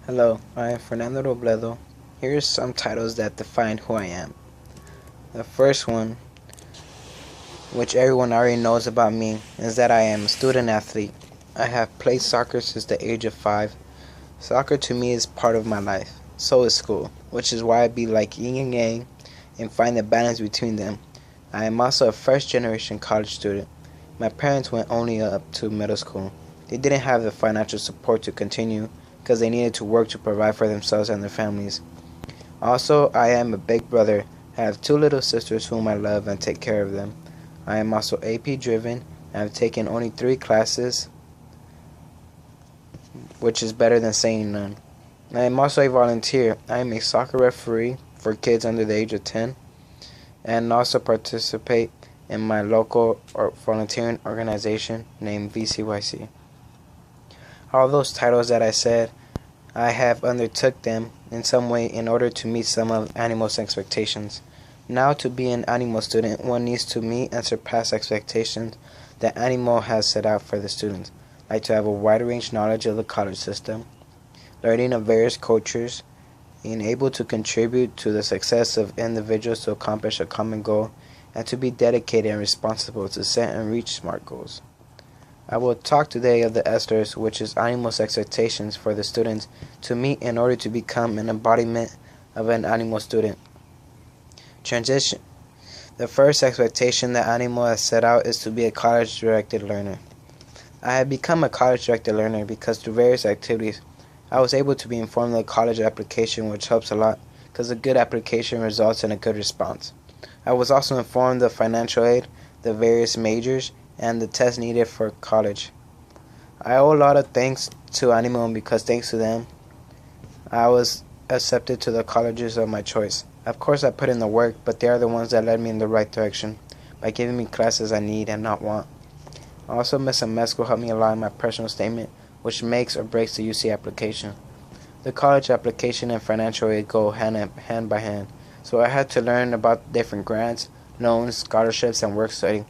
Hello, I am Fernando Robledo. Here are some titles that define who I am. The first one, which everyone already knows about me, is that I am a student athlete. I have played soccer since the age of 5. Soccer to me is part of my life. So is school, which is why I be like yin and yang and find the balance between them. I am also a first generation college student. My parents went only up to middle school. They didn't have the financial support to continue because they needed to work to provide for themselves and their families. Also, I am a big brother. I have 2 little sisters whom I love and take care of them. I am also AP driven. I have taken only 3 classes, which is better than saying none. I am also a volunteer. I am a soccer referee for kids under the age of 10 and also participate in my local volunteering organization named VCYC. All those titles that I said, I have undertook them in some way in order to meet some of Animo's expectations. Now, to be an Animo student, one needs to meet and surpass expectations that Animo has set out for the students, like to have a wide range knowledge of the college system, learning of various cultures, being able to contribute to the success of individuals to accomplish a common goal, and to be dedicated and responsible to set and reach SMART goals. I will talk today of the ESTERS, which is Animo's expectations for the students to meet in order to become an embodiment of an Animo student. Transition. The first expectation that Animo has set out is to be a college-directed learner. I have become a college-directed learner because through various activities, I was able to be informed of the college application, which helps a lot because a good application results in a good response. I was also informed of financial aid, the various majors, and the tests needed for college. I owe a lot of thanks to Animo because thanks to them, I was accepted to the colleges of my choice. Of course, I put in the work, but they are the ones that led me in the right direction by giving me classes I need and not want. Also, Ms. Amesco helped me a lot in my personal statement, which makes or breaks the UC application. The college application and financial aid go hand by hand, so I had to learn about different grants, loans, scholarships, and work study,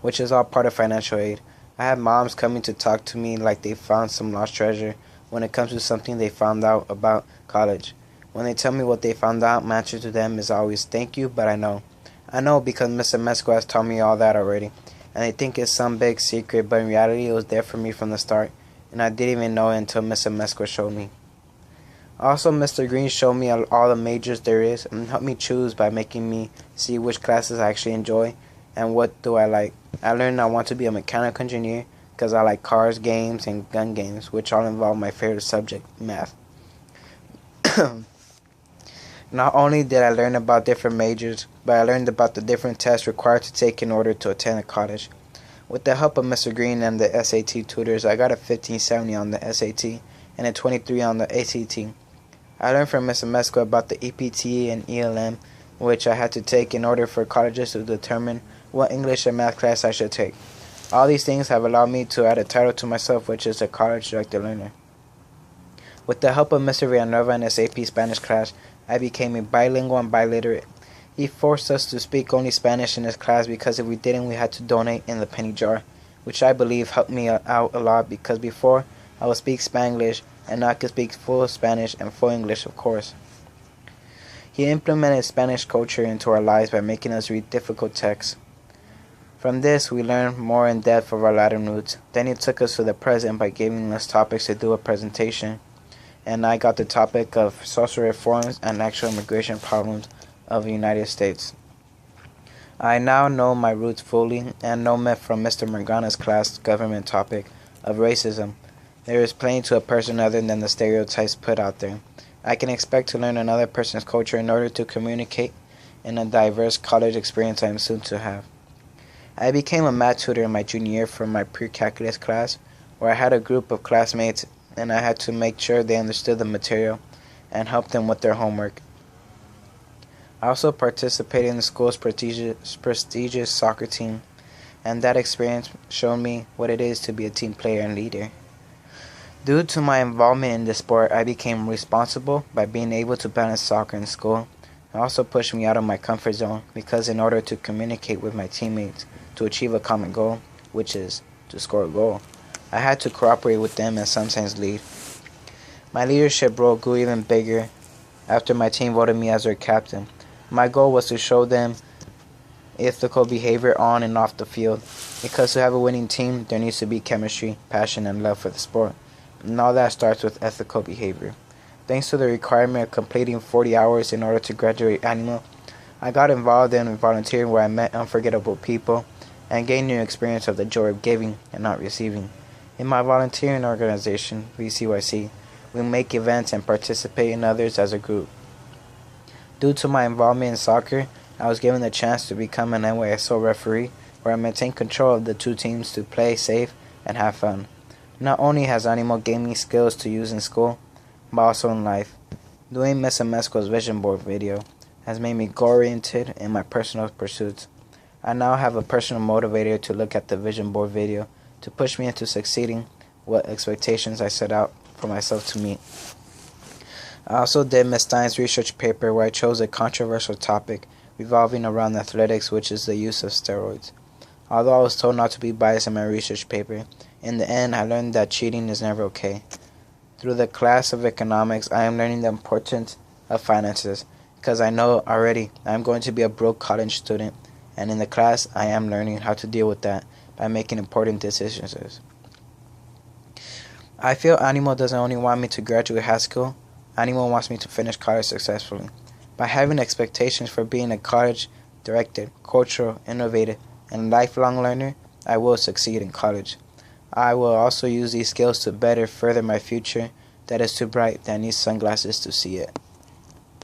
which is all part of financial aid. I have moms coming to talk to me like they found some lost treasure when it comes to something they found out about college. When they tell me what they found out, my answer to them is always thank you, but I know. I know because Mr. Mesco has taught me all that already, and they think it's some big secret, but in reality it was there for me from the start, and I didn't even know it until Mr. Mesco showed me. Also, Mr. Green showed me all the majors there is and helped me choose by making me see which classes I actually enjoy and what do I like. I learned I want to be a mechanical engineer because I like cars, games, and gun games, which all involve my favorite subject, math. Not only did I learn about different majors, but I learned about the different tests required to take in order to attend a college. With the help of Mr. Green and the SAT tutors, I got a 1570 on the SAT and a 23 on the ACT. I learned from Mr. Mesco about the EPT and ELM, which I had to take in order for colleges to determine what English and math class I should take. All these things have allowed me to add a title to myself, which is a college-directed learner. With the help of Mr. Villanova in his AP Spanish class, I became a bilingual and biliterate. He forced us to speak only Spanish in his class because if we didn't, we had to donate in the penny jar, which I believe helped me out a lot because before I would speak Spanglish and now I could speak full Spanish and full English, of course. He implemented Spanish culture into our lives by making us read difficult texts. From this, we learned more in depth of our Latin roots. Then he took us to the present by giving us topics to do a presentation, and I got the topic of social reforms and actual immigration problems of the United States. I now know my roots fully and know from Mr. Morgana's class government topic of racism. There is plenty to a person other than the stereotypes put out there. I can expect to learn another person's culture in order to communicate in a diverse college experience I am soon to have. I became a math tutor in my junior year for my pre-calculus class, where I had a group of classmates and I had to make sure they understood the material and help them with their homework. I also participated in the school's prestigious soccer team, and that experience showed me what it is to be a team player and leader. Due to my involvement in this sport, I became responsible by being able to balance soccer and school. It also pushed me out of my comfort zone because in order to communicate with my teammates to achieve a common goal, which is to score a goal, I had to cooperate with them and sometimes lead. My leadership role grew even bigger after my team voted me as their captain. My goal was to show them ethical behavior on and off the field, because to have a winning team, there needs to be chemistry, passion, and love for the sport. And all that starts with ethical behavior. Thanks to the requirement of completing 40 hours in order to graduate annual, I got involved in volunteering where I met unforgettable people and gained new experience of the joy of giving and not receiving. In my volunteering organization, VCYC, we make events and participate in others as a group. Due to my involvement in soccer, I was given the chance to become an NYSO referee, where I maintain control of the two teams to play safe and have fun. Not only has Animo gained me skills to use in school, but also in life. Doing Miss Amesco's vision board video has made me goal-oriented in my personal pursuits. I now have a personal motivator to look at the vision board video to push me into succeeding what expectations I set out for myself to meet. I also did Miss Stein's research paper where I chose a controversial topic revolving around athletics, which is the use of steroids. Although I was told not to be biased in my research paper, in the end I learned that cheating is never okay. Through the class of economics, I am learning the importance of finances, because I know already I am going to be a broke college student, and in the class I am learning how to deal with that by making important decisions. I feel Animo doesn't only want me to graduate high school, Animo wants me to finish college successfully. By having expectations for being a college-directed, cultural, innovative, and lifelong learner, I will succeed in college. I will also use these skills to better further my future that is too bright that needs sunglasses to see it.